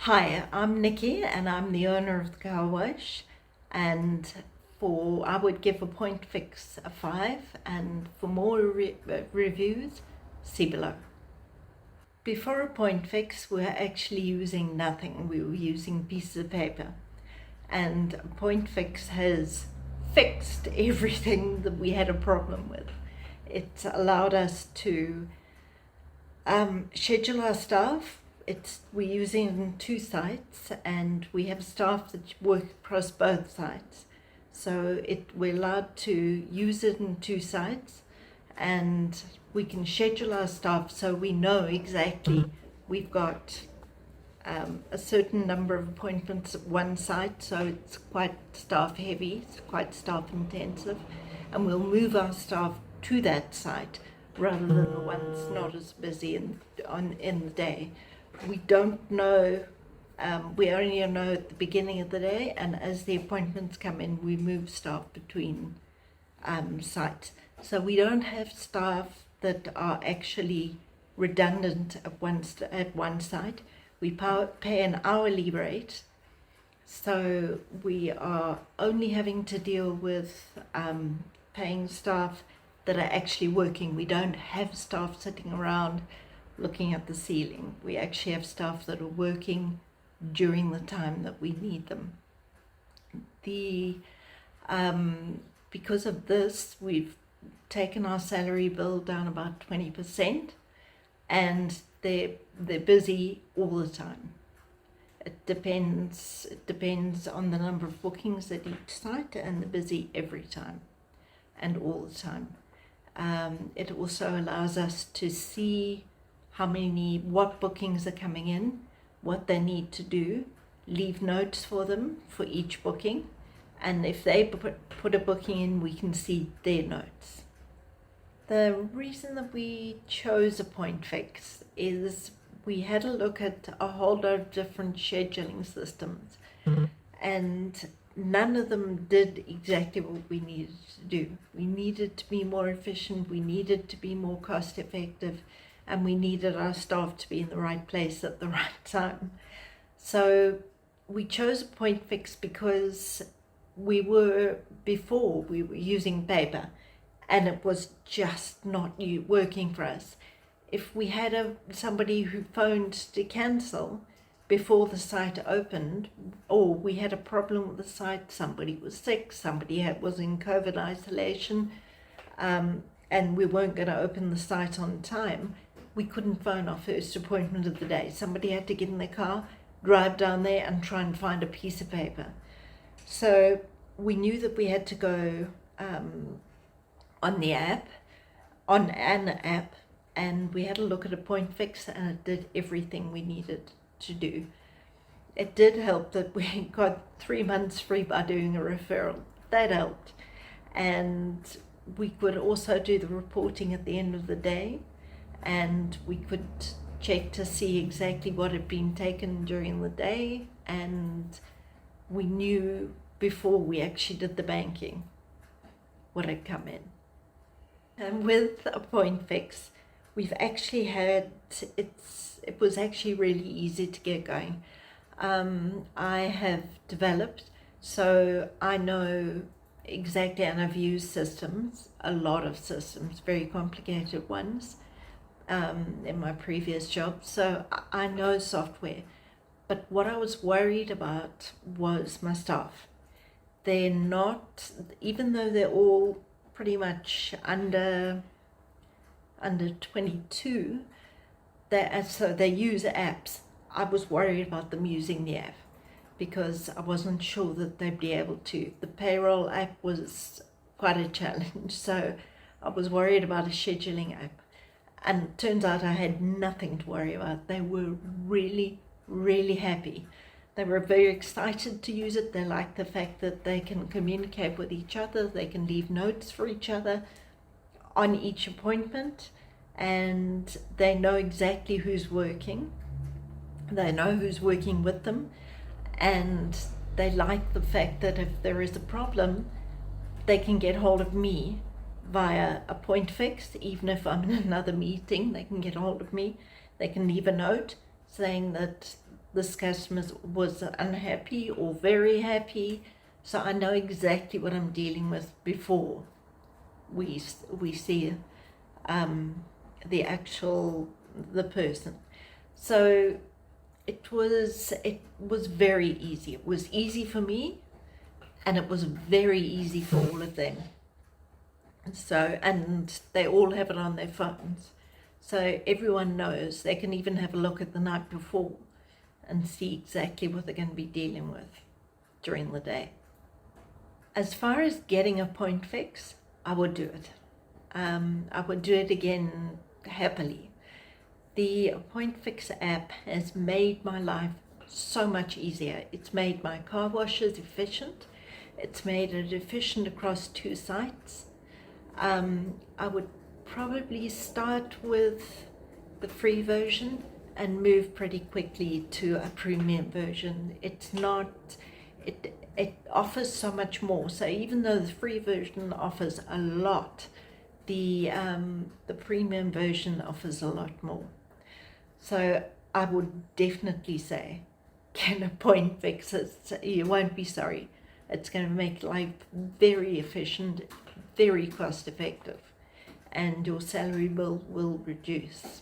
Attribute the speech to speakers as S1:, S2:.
S1: Hi, I'm Nikki and I'm the owner of the car wash, and I would give Appointfix a 5, and for more reviews, see below. Before Appointfix we were actually using nothing, we were using pieces of paper, and Appointfix has fixed everything that we had a problem with. It allowed us to schedule our staff. We're using it in 2 sites, and we have staff that work across both sites. So we're allowed to use it in 2 sites, and we can schedule our staff so we know exactly we've got a certain number of appointments at one site, so it's quite staff heavy, it's quite staff intensive, and we'll move our staff to that site rather than the one that's not as busy in the day. We don't know, we only know at the beginning of the day, and as the appointments come in, we move staff between sites. So we don't have staff that are actually redundant at one site. We pay an hourly rate, so we are only having to deal with paying staff that are actually working. We don't have staff sitting around looking at the ceiling. We actually have staff that are working during the time that we need them. Because of this, we've taken our salary bill down about 20%, and they're busy all the time. It depends on the number of bookings at each site, and they're busy every time and all the time. It also allows us to see what bookings are coming in, what they need to do, leave notes for them for each booking, and if they put a booking in, we can see their notes. The reason that we chose Appointfix is we had a look at a whole lot of different scheduling systems, and none of them did exactly what we needed to do. We needed to be more efficient, we needed to be more cost effective, and we needed our staff to be in the right place at the right time. So we chose Appointfix because before we were using paper, and it was just not working for us. If we had somebody who phoned to cancel before the site opened, or we had a problem with the site, somebody was sick, somebody was in COVID isolation, and we weren't going to open the site on time, we couldn't phone our first appointment of the day. Somebody had to get in their car, drive down there, and try and find a piece of paper. So we knew that we had to go on an app, and we had a look at Appointfix, and it did everything we needed to do. It did help that we got 3 months free by doing a referral. That helped. And we could also do the reporting at the end of the day, and we could check to see exactly what had been taken during the day, and we knew before we actually did the banking what had come in. And with Appointfix, we've actually it was actually really easy to get going. I have developed, so I know exactly, and I've used systems, a lot of systems, very complicated ones, in my previous job, so I know software. But what I was worried about was my staff. They're not, even though they're all pretty much under 22, so they use apps. I was worried about them using the app because I wasn't sure that they'd be able to. The payroll app was quite a challenge, so I was worried about a scheduling app. And it turns out I had nothing to worry about. They were really, really happy. They were very excited to use it. They like the fact that they can communicate with each other, they can leave notes for each other on each appointment, and they know exactly who's working. They know who's working with them, and they like the fact that if there is a problem, they can get hold of me via Appointfix. Even if I'm in another meeting, they can get hold of me. They can leave a note saying that this customer was unhappy or very happy, so I know exactly what I'm dealing with before we see the person. So it was very easy. It was easy for me, and it was very easy for all of them. So, and they all have it on their phones, so everyone knows. They can even have a look at the night before and see exactly what they're going to be dealing with during the day. As far as getting a Appointfix, I would do it. I would do it again happily. The Appointfix app has made my life so much easier. It's made my car washes efficient. It's made it efficient across 2 sites. I would probably start with the free version and move pretty quickly to a premium version. It offers so much more. So even though the free version offers a lot, the premium version offers a lot more. So I would definitely say, get a Appointfix. You won't be sorry. It's going to make life very efficient, very cost effective, and your salary bill will reduce.